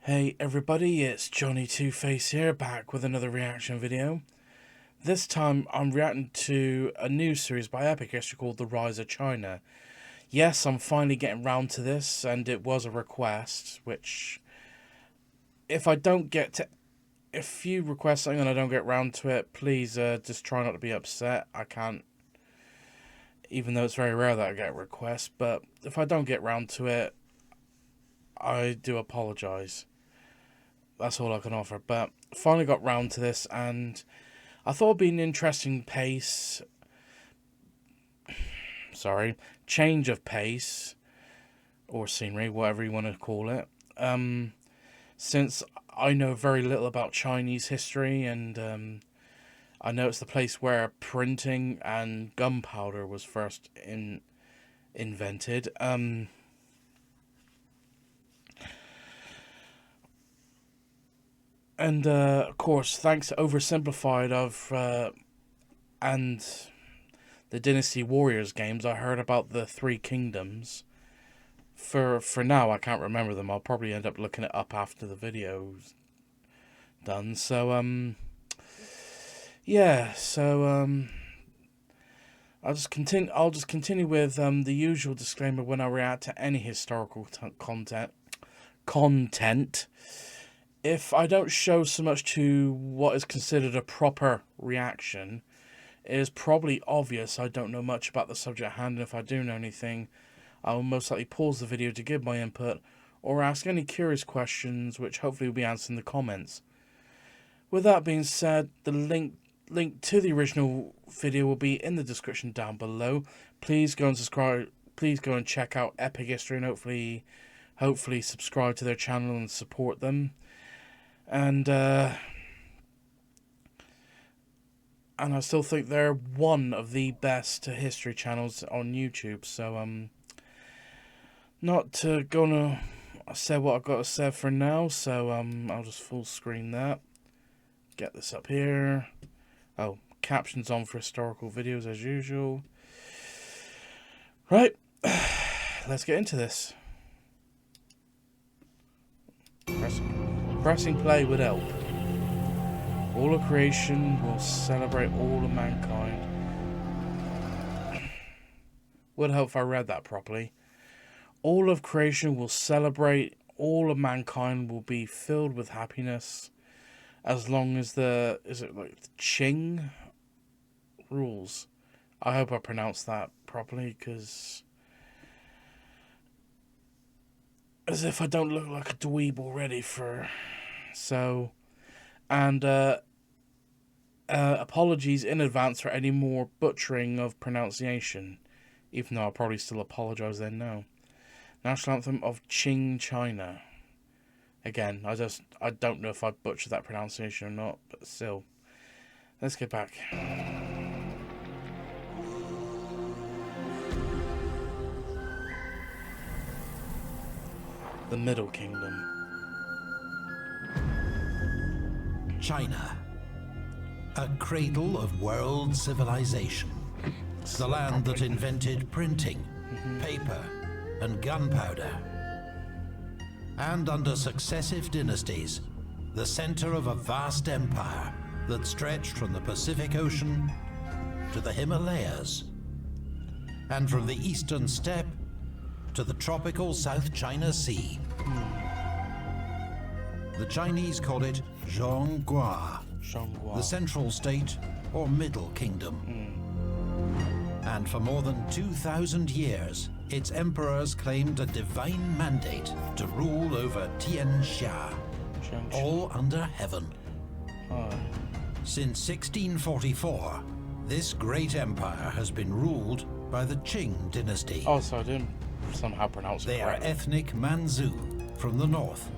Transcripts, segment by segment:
Hey everybody, it's Johnny Two Face here, back with another reaction video. This time I'm reacting to a new series by Epic History called The Rise of China. Yes, I'm finally getting round to this, and it was a request, which if you request something and I don't get round to it, please just try not to be upset. I can't, even though it's very rare that I get requests, but if I don't get round to it, I do apologise. That's all I can offer. But finally got round to this, and I thought it'd be an interesting change of pace, or scenery, whatever you want to call it. Since I know very little about Chinese history, and I know it's the place where printing and gunpowder was first invented. And of course, thanks to Oversimplified and the Dynasty Warriors games, I heard about the Three Kingdoms. For now, I can't remember them. I'll probably end up looking it up after the video's done. So yeah. So I'll just continue with the usual disclaimer when I react to any historical content. If I don't show so much to what is considered a proper reaction, it is probably obvious I don't know much about the subject at hand, and if I do know anything, I will most likely pause the video to give my input, or ask any curious questions, which hopefully will be answered in the comments. With that being said, the link to the original video will be in the description down below. Please go and subscribe. Please go and check out Epic History, and hopefully subscribe to their channel and support them. And I still think they're one of the best history channels on YouTube. So not gonna say what I've got to say for now. So I'll just full screen that. Get this up here. Oh, captions on for historical videos as usual. Right, let's get into this. Pressing play would help. All of creation will celebrate all of mankind. Would help if I read that properly. All of creation will celebrate, all of mankind will be filled with happiness, as long as the Qing rules. I hope I pronounced that properly, because as if I don't look like a dweeb already so, and apologies in advance for any more butchering of pronunciation, even though I'll probably still apologise then now. National Anthem of Qing China. Again, I don't know if I butchered that pronunciation or not, but still. Let's get back. The Middle Kingdom. China, a cradle of world civilization. The land that invented printing, paper, and gunpowder. And under successive dynasties, the center of a vast empire that stretched from the Pacific Ocean to the Himalayas, and from the eastern steppe to the tropical South China Sea. The Chinese call it Zhonghua, the central state or Middle Kingdom. And for more than 2,000 years, its emperors claimed a divine mandate to rule over Tianxia, all under heaven. Since 1644, this great empire has been ruled by the Qing dynasty. Oh, so I didn't somehow pronounce it They correctly. are ethnic Manchu from the north,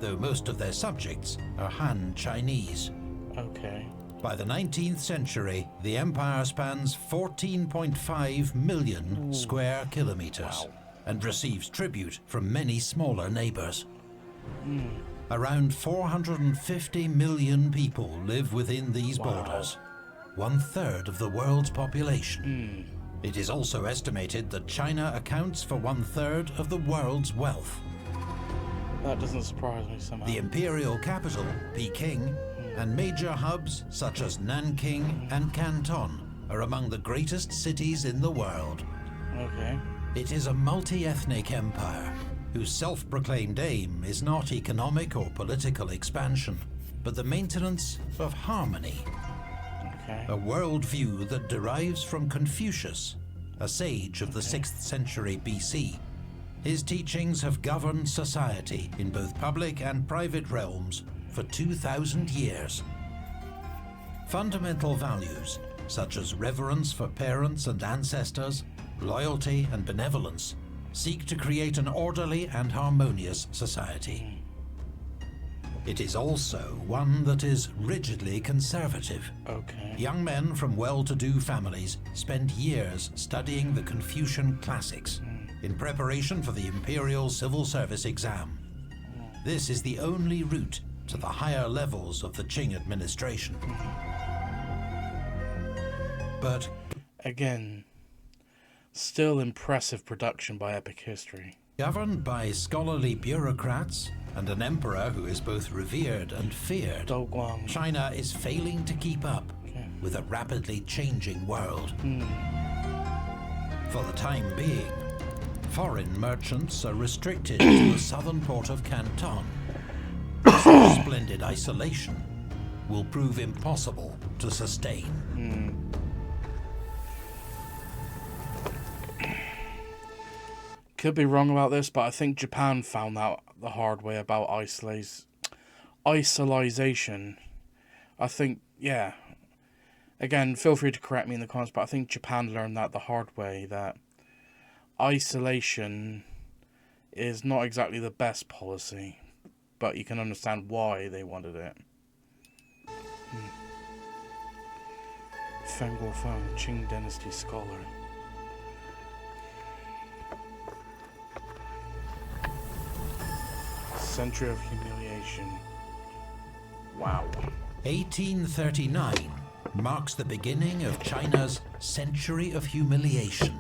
though most of their subjects are Han Chinese. Okay. By the 19th century, the empire spans 14.5 million square kilometers and receives tribute from many smaller neighbors. Around 450 million people live within these borders, 1/3 of the world's population. It is also estimated that China accounts for 1/3 of the world's wealth. That doesn't surprise me somehow. The imperial capital, Peking, and major hubs such as Nanking and Canton are among the greatest cities in the world. Okay. It is a multi-ethnic empire whose self-proclaimed aim is not economic or political expansion, but the maintenance of harmony. Okay. A worldview that derives from Confucius, a sage of the 6th century BC. His teachings have governed society in both public and private realms for 2,000 years. Fundamental values, such as reverence for parents and ancestors, loyalty and benevolence, seek to create an orderly and harmonious society. It is also one that is rigidly conservative. Okay. Young men from well-to-do families spend years studying the Confucian classics in preparation for the Imperial Civil Service exam. This is the only route to the higher levels of the Qing administration. But Again, still impressive production by Epic History. governed by scholarly bureaucrats and an emperor who is both revered and feared, Douguang. China is failing to keep up with a rapidly changing world. For the time being, foreign merchants are restricted to the southern port of Canton. Such splendid isolation will prove impossible to sustain. Could be wrong about this, but I think Japan found out the hard way about isolization. I think, yeah. Again, feel free to correct me in the comments, but I think Japan learned that the hard way, that isolation is not exactly the best policy, but you can understand why they wanted it. Feng Guofeng, Qing Dynasty scholar. Century of humiliation. Wow. 1839 marks the beginning of China's Century of Humiliation.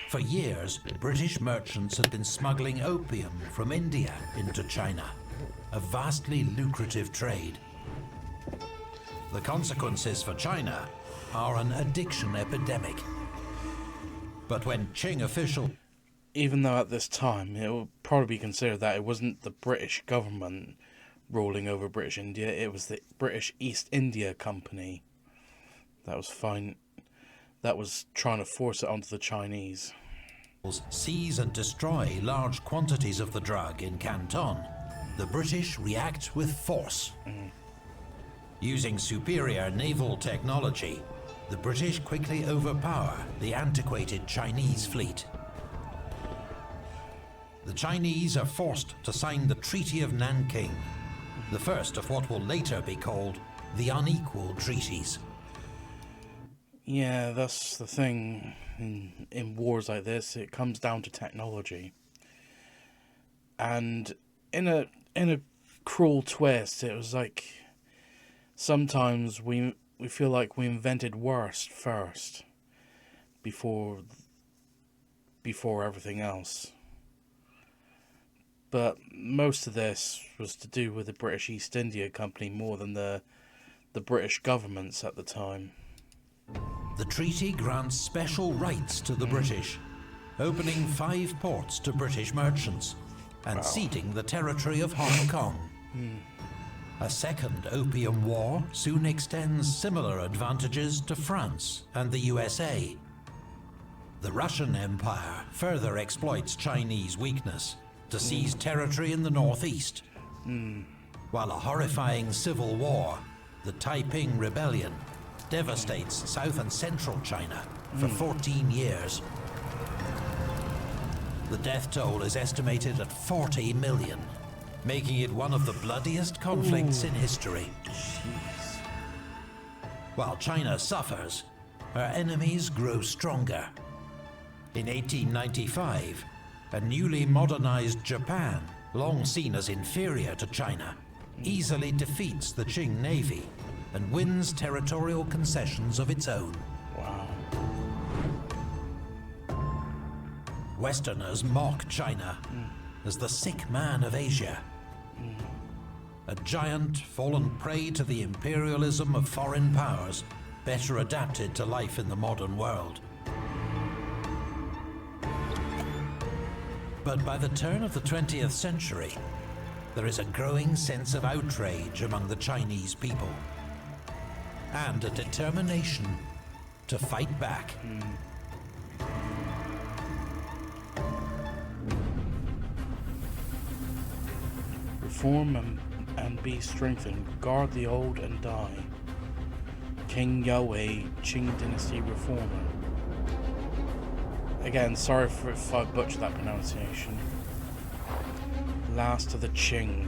For years, British merchants had been smuggling opium from India into China, a vastly lucrative trade. The consequences for China are an addiction epidemic. But when Qing officials Even though at this time it would probably be considered that it wasn't the British government ruling over British India, it was the British East India Company that was trying to force it onto the Chinese. seize and destroy large quantities of the drug in Canton, the British react with force. Using superior naval technology, the British quickly overpower the antiquated Chinese fleet. The Chinese are forced to sign the Treaty of Nanking, the first of what will later be called the Unequal Treaties. Yeah, that's the thing. In wars like this, it comes down to technology. And in a cruel twist, it was like sometimes we feel like we invented worse first before everything else. But most of this was to do with the British East India Company more than the British governments at the time. The treaty grants special rights to the British, opening 5 ports to British merchants and ceding the territory of Hong Kong. A second Opium War soon extends similar advantages to France and the USA. The Russian Empire further exploits Chinese weakness to seize territory in the northeast, while a horrifying civil war, the Taiping Rebellion, devastates South and Central China for 14 years. The death toll is estimated at 40 million, making it one of the bloodiest conflicts in history. Jeez. While China suffers, her enemies grow stronger. In 1895, a newly modernized Japan, long seen as inferior to China, easily defeats the Qing Navy and wins territorial concessions of its own. Wow. Westerners mock China, as the sick man of Asia. A giant fallen prey to the imperialism of foreign powers, better adapted to life in the modern world. But by the turn of the 20th century, there is a growing sense of outrage among the Chinese people, and a determination to fight back. Reform and be strengthened, guard the old and die. King Yue, Qing Dynasty reformer. Again, sorry if I butchered that pronunciation. Last of the Qing,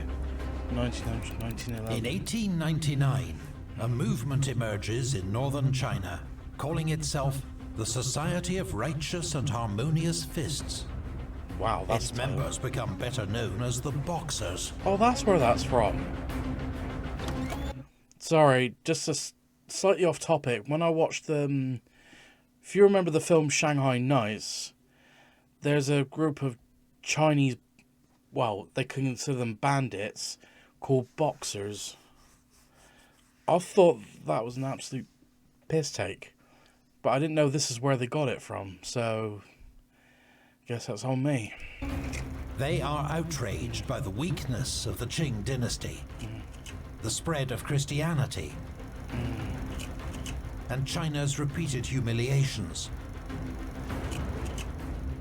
1900, 1911. In 1899, a movement emerges in northern China, calling itself the Society of Righteous and Harmonious Fists. Wow, that's Its members become better known as the Boxers. Oh, that's where that's from. Sorry, just slightly off topic. When I watched the... if you remember the film Shanghai Nights, there's a group of Chinese... well, they consider them bandits, called Boxers. I thought that was an absolute piss take. But I didn't know this is where they got it from, so... guess that's on me. They are outraged by the weakness of the Qing dynasty, the spread of Christianity, and China's repeated humiliations.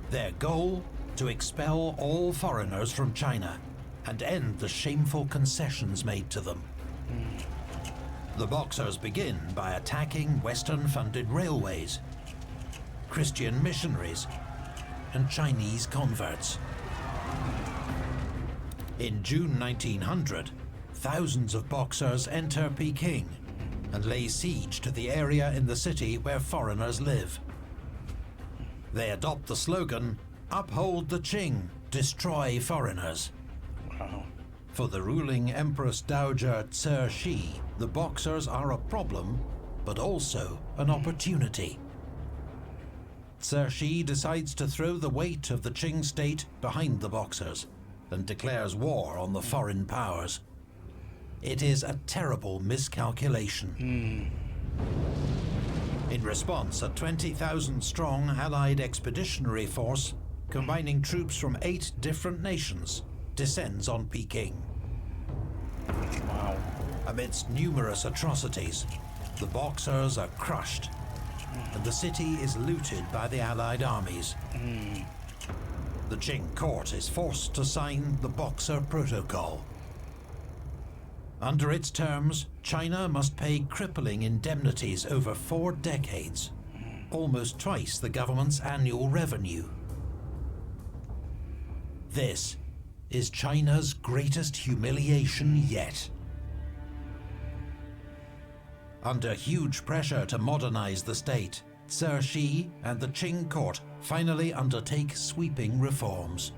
Their goal? To expel all foreigners from China and end the shameful concessions made to them. The Boxers begin by attacking Western-funded railways, Christian missionaries, and Chinese converts. In June 1900, thousands of Boxers enter Peking and lay siege to the area in the city where foreigners live. They adopt the slogan, "Uphold the Qing, destroy foreigners." Wow. For the ruling Empress Dowager Cixi, the Boxers are a problem, but also an opportunity. Cixi decides to throw the weight of the Qing state behind the Boxers and declares war on the foreign powers. It is a terrible miscalculation. In response, a 20,000-strong Allied expeditionary force, combining troops from 8 different nations, descends on Peking. Wow. Amidst numerous atrocities, the Boxers are crushed, and the city is looted by the Allied armies. The Qing court is forced to sign the Boxer Protocol. Under its terms, China must pay crippling indemnities over 4 decades, almost twice the government's annual revenue. This is China's greatest humiliation yet. Under huge pressure to modernize the state, Cixi and the Qing court finally undertake sweeping reforms.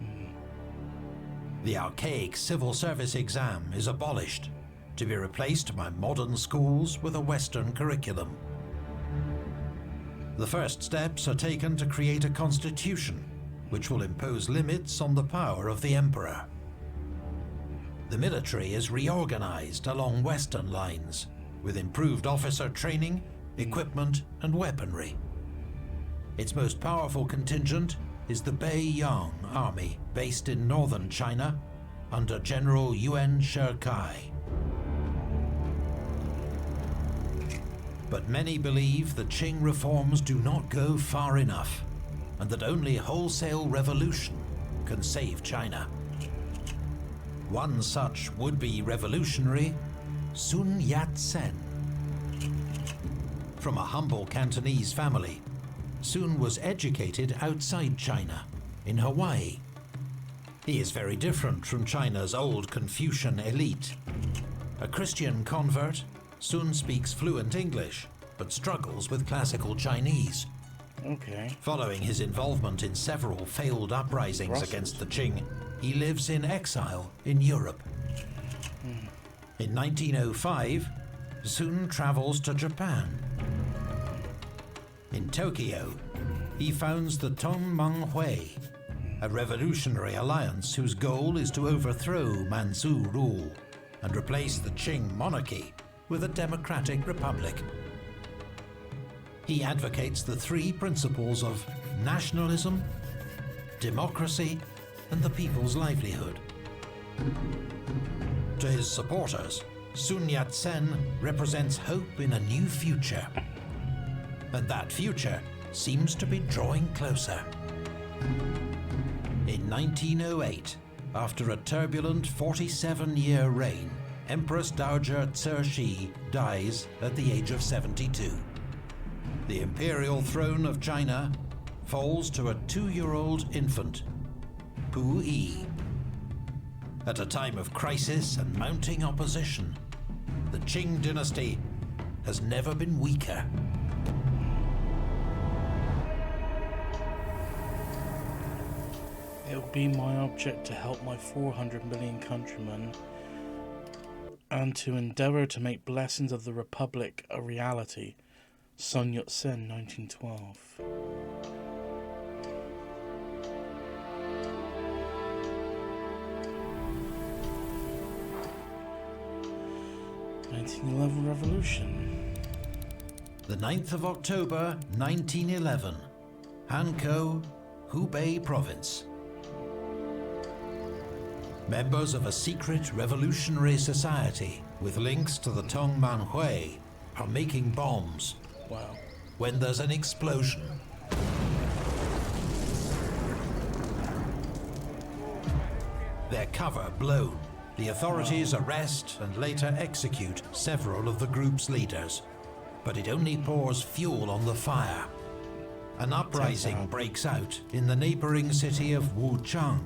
The archaic civil service exam is abolished, to be replaced by modern schools with a Western curriculum. The first steps are taken to create a constitution, which will impose limits on the power of the emperor. The military is reorganized along Western lines, with improved officer training, equipment, and weaponry. Its most powerful contingent is the Beiyang Army, based in northern China, under General Yuan Shikai. But many believe the Qing reforms do not go far enough, and that only wholesale revolution can save China. One such would-be revolutionary, Sun Yat-sen. From a humble Cantonese family, Sun was educated outside China, in Hawaii. He is very different from China's old Confucian elite. A Christian convert, Sun speaks fluent English, but struggles with classical Chinese. Okay. Following his involvement in several failed uprisings against the Qing, he lives in exile in Europe. In 1905, Sun travels to Japan. In Tokyo, he founds the Tongmenghui, a revolutionary alliance whose goal is to overthrow Manchu rule and replace the Qing monarchy with a democratic republic. He advocates the three principles of nationalism, democracy, and the people's livelihood. To his supporters, Sun Yat-sen represents hope in a new future. And that future seems to be drawing closer. In 1908, after a turbulent 47-year reign, Empress Dowager Cixi dies at the age of 72. The imperial throne of China falls to a 2-year-old infant, Pu Yi. At a time of crisis and mounting opposition, the Qing dynasty has never been weaker. It will be my object to help my 400 million countrymen and to endeavour to make blessings of the Republic a reality. Sun Yat-sen, 1912. Revolution. The 9th of October, 1911, Hankou, Hubei Province. Members of a secret revolutionary society with links to the Tongmanhui are making bombs. Wow. When there's an explosion. Their cover blown. The authorities arrest and later execute several of the group's leaders. But it only pours fuel on the fire. An uprising breaks out in the neighboring city of Wuchang.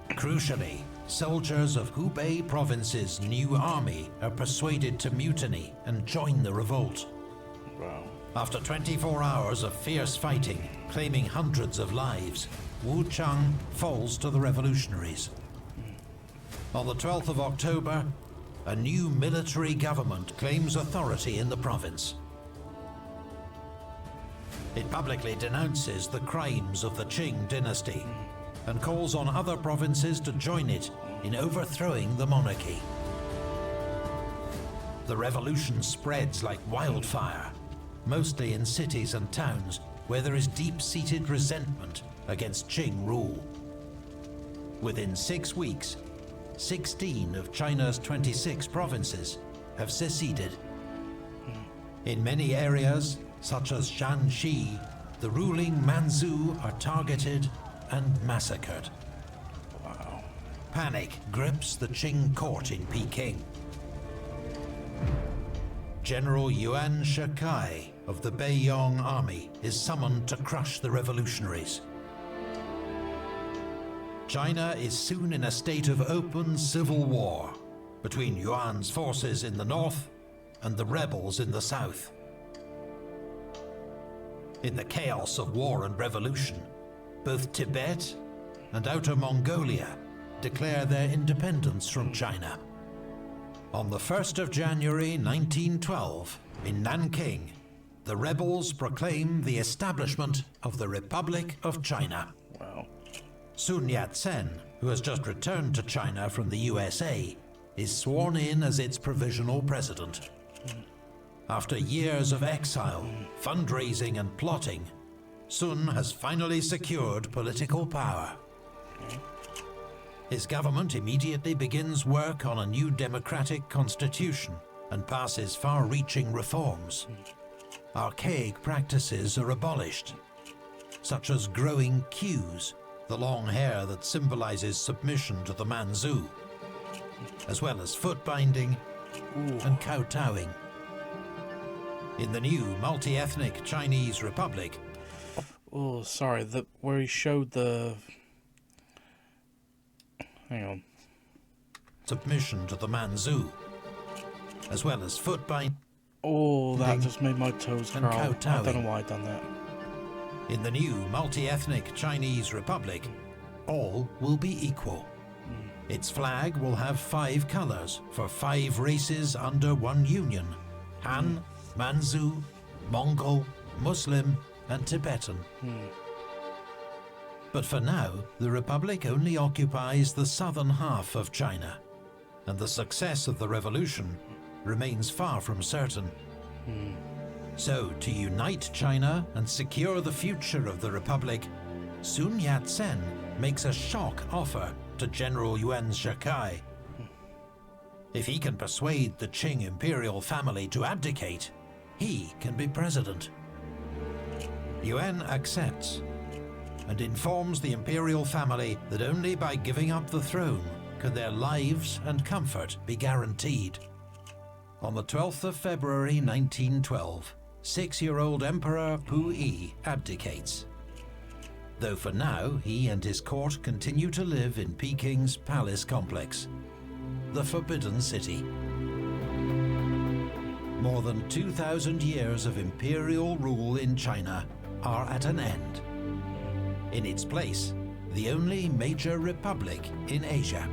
Crucially, soldiers of Hubei Province's new army are persuaded to mutiny and join the revolt. Wow. After 24 hours of fierce fighting, claiming hundreds of lives, Wuchang falls to the revolutionaries. On the 12th of October, a new military government claims authority in the province. It publicly denounces the crimes of the Qing dynasty and calls on other provinces to join it in overthrowing the monarchy. The revolution spreads like wildfire, mostly in cities and towns where there is deep-seated resentment against Qing rule. Within 6 weeks, 16 of China's 26 provinces have seceded. In many areas, such as Shanxi, the ruling Manchu are targeted and massacred. Wow. Panic grips the Qing court in Peking. General Yuan Shikai of the Beiyang army is summoned to crush the revolutionaries. China is soon in a state of open civil war between Yuan's forces in the north and the rebels in the south. In the chaos of war and revolution, both Tibet and Outer Mongolia declare their independence from China. On the 1st of January 1912, in Nanking, the rebels proclaim the establishment of the Republic of China. Wow. Sun Yat-sen, who has just returned to China from the USA, is sworn in as its provisional president. After years of exile, fundraising and plotting, Sun has finally secured political power. His government immediately begins work on a new democratic constitution and passes far-reaching reforms. Archaic practices are abolished, such as growing queues, the long hair that symbolizes submission to the Manchu, as well as foot binding and kowtowing. In the new multi-ethnic Chinese Republic, Oh, sorry, where he showed the... Hang on. submission to the Manchu, as well as foot binding. Oh, that just made my toes And curl. I kowtowing. don't know why I done that. In the new multi-ethnic Chinese Republic, all will be equal. Its flag will have 5 colors for 5 races under one union: Han, Manchu, Mongol, Muslim, and Tibetan. But for now, the Republic only occupies the southern half of China, and the success of the revolution remains far from certain. So, to unite China and secure the future of the Republic, Sun Yat-sen makes a shock offer to General Yuan Shikai. If he can persuade the Qing imperial family to abdicate, he can be president. Yuan accepts and informs the imperial family that only by giving up the throne can their lives and comfort be guaranteed. On the 12th of February 1912, 6-year-old Emperor Pu-yi abdicates. Though for now, he and his court continue to live in Peking's palace complex, the Forbidden City. More than 2,000 years of imperial rule in China are at an end. In its place, the only major republic in Asia.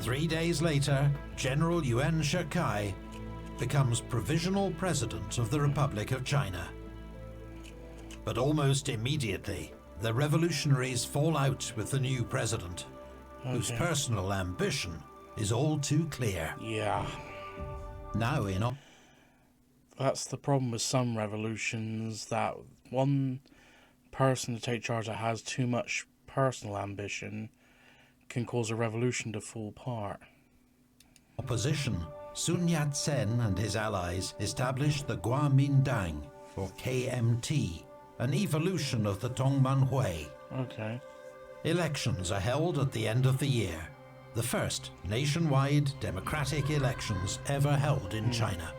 3 days later, General Yuan Shikai becomes provisional president of the Republic of China. But almost immediately, the revolutionaries fall out with the new president, whose personal ambition is all too clear. Yeah. Now That's the problem with some revolutions, that one person to take charge that has too much personal ambition can cause a revolution to fall apart. opposition, Sun Yat-sen and his allies established the Kuomintang, or KMT, an evolution of the Tongmanhui. Okay. Elections are held at the end of the year, the first nationwide democratic elections ever held in China,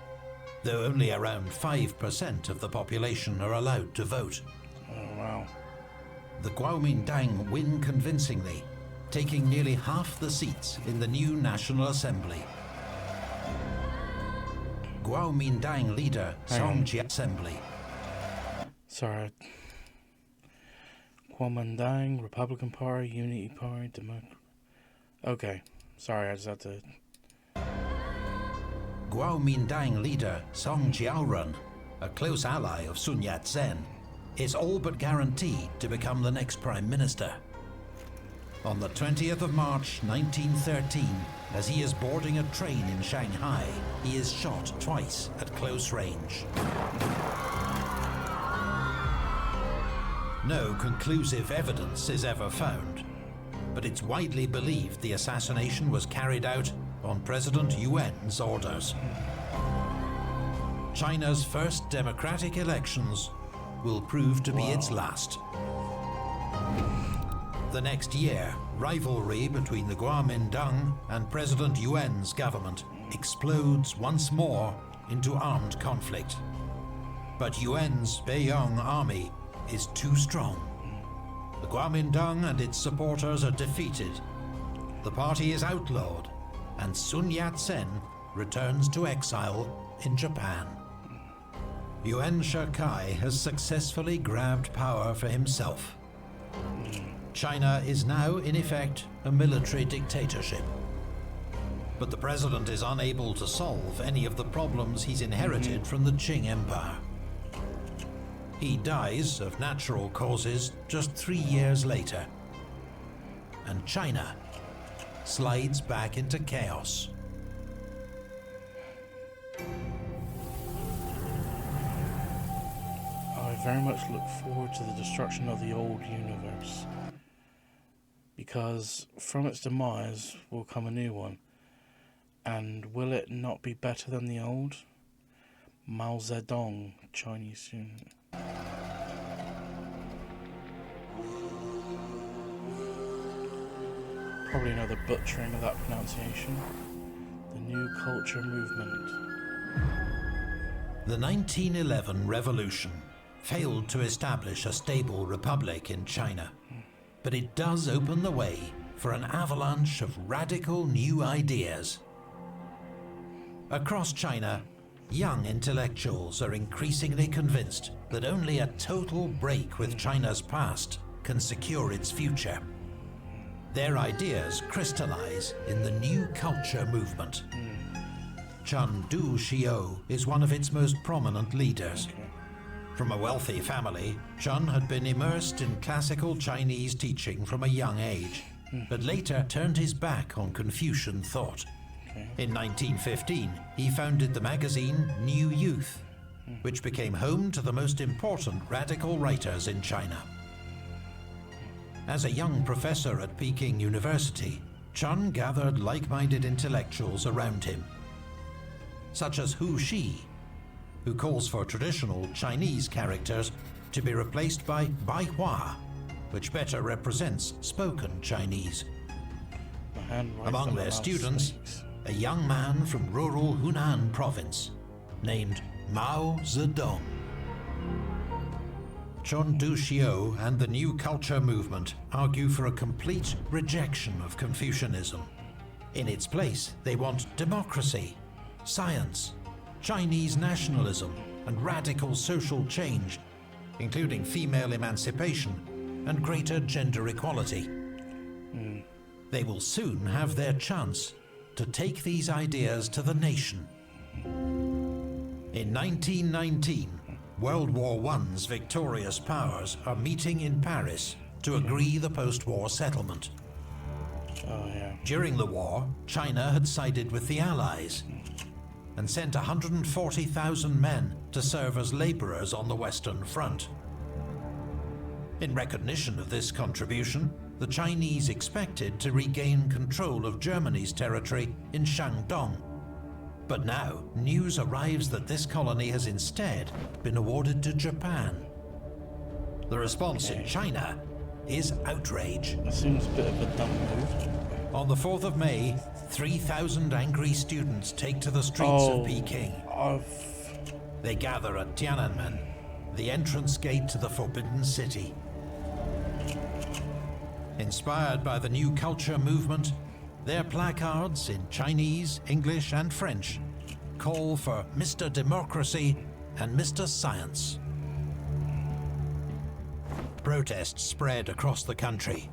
though only around 5% of the population are allowed to vote. Oh, wow. The Kuomintang win convincingly, taking nearly half the seats in the new National Assembly. Kuomintang leader Song Chia Assembly. Sorry. Kuomintang, Republican Party, Unity Party, Okay. Sorry, I just had to... Kuomintang leader Song Jiaorun, a close ally of Sun Yat-sen, is all but guaranteed to become the next prime minister. On the 20th of March 1913, as he is boarding a train in Shanghai, he is shot twice at close range. No conclusive evidence is ever found, but it's widely believed the assassination was carried out on President Yuan's orders. China's first democratic elections will prove to be its last. The next year, rivalry between the Kuomintang and President Yuan's government explodes once more into armed conflict. But Yuan's Beiyang army is too strong. The Kuomintang and its supporters are defeated. The party is outlawed, and Sun Yat-sen returns to exile in Japan. Yuan Shikai has successfully grabbed power for himself. China is now, in effect, a military dictatorship. But the president is unable to solve any of the problems he's inherited from the Qing Empire. He dies of natural causes just 3 years later, and China slides back into chaos. I very much look forward to the destruction of the old universe, because from its demise will come a new one. And will it not be better than the old? Mao Zedong, Chinese student. Probably another butchering of that pronunciation. The New Culture Movement. The 1911 revolution failed to establish a stable republic in China, but it does open the way for an avalanche of radical new ideas. Across China, young intellectuals are increasingly convinced that only a total break with China's past can secure its future. Their ideas crystallize in the New Culture Movement. Chen Duxiu is one of its most prominent leaders. From a wealthy family, Chun had been immersed in classical Chinese teaching from a young age, but later turned his back on Confucian thought. In 1915, he founded the magazine New Youth, which became home to the most important radical writers in China. As a young professor at Peking University, Chun gathered like-minded intellectuals around him, such as Hu Shi, who calls for traditional Chinese characters to be replaced by Baihua, which better represents spoken Chinese. Among their students, a young man from rural Hunan province named Mao Zedong. Chun Du-Xiu and the New Culture movement argue for a complete rejection of Confucianism. In its place, they want democracy, science, Chinese nationalism, and radical social change, including female emancipation and greater gender equality. They will soon have their chance to take these ideas to the nation. In 1919, World War I's victorious powers are meeting in Paris to agree the post-war settlement. During the war, China had sided with the Allies and sent 140,000 men to serve as laborers on the Western Front. In recognition of this contribution, the Chinese expected to regain control of Germany's territory in Shandong. But now, news arrives that this colony has instead been awarded to Japan. The response in China is outrage. That seems a bit of a dumb move. On the 4th of May, 3,000 angry students take to the streets of Peking. They gather at Tiananmen, the entrance gate to the Forbidden City. Inspired by the New Culture movement, their placards in Chinese, English, and French call for Mr. Democracy and Mr. Science. Protests spread across the country,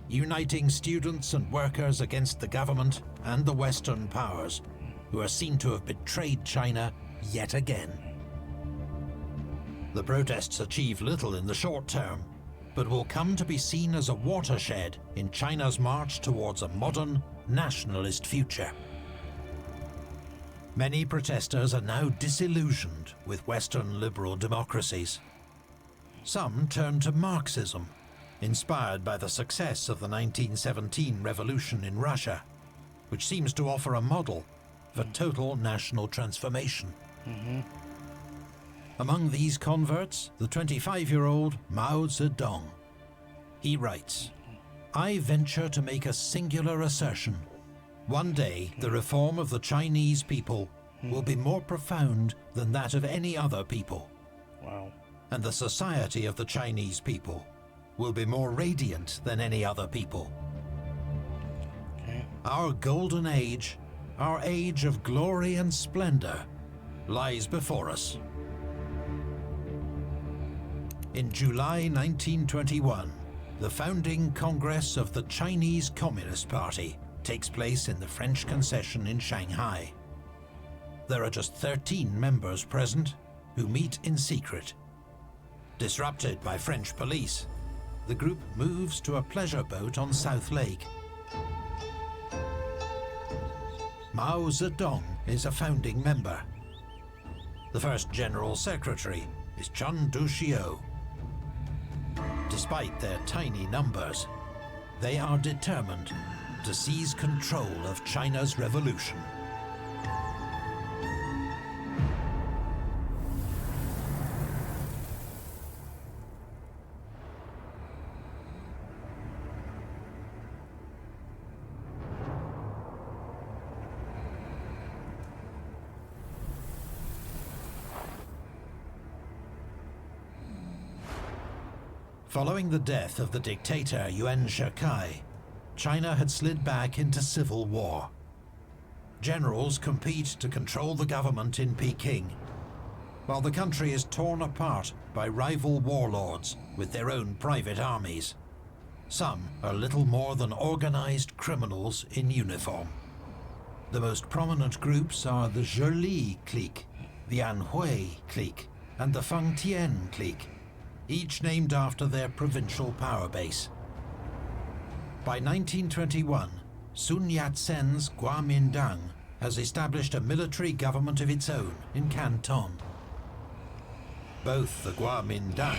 uniting students and workers against the government and the Western powers, who are seen to have betrayed China yet again. The protests achieve little in the short term, but will come to be seen as a watershed in China's march towards a modern, nationalist future. Many protesters are now disillusioned with Western liberal democracies. Some turn to Marxism, inspired by the success of the 1917 revolution in Russia, which seems to offer a model for total national transformation. Among these converts, the 25-year-old Mao Zedong. He writes, "I venture to make a singular assertion. One day, the reform of the Chinese people will be more profound than that of any other people. Wow. And the society of the Chinese people will be more radiant than any other people. Our golden age, our age of glory and splendor, lies before us." In July 1921, the founding Congress of the Chinese Communist Party takes place in the French concession in Shanghai. There are just 13 members present who meet in secret. Disrupted by French police, the group moves to a pleasure boat on South Lake. Mao Zedong is a founding member. The first General Secretary is Chun Du-Xiu. Despite their tiny numbers, they are determined to seize control of China's revolution. Following the death of the dictator Yuan Shikai, China had slid back into civil war. Generals compete to control the government in Peking, while the country is torn apart by rival warlords with their own private armies. Some are little more than organized criminals in uniform. The most prominent groups are the Zhili clique, the Anhui clique, and the Feng Tian clique, each named after their provincial power base. By 1921, Sun Yat-sen's Kuomintang has established a military government of its own in Canton. Both the Kuomintang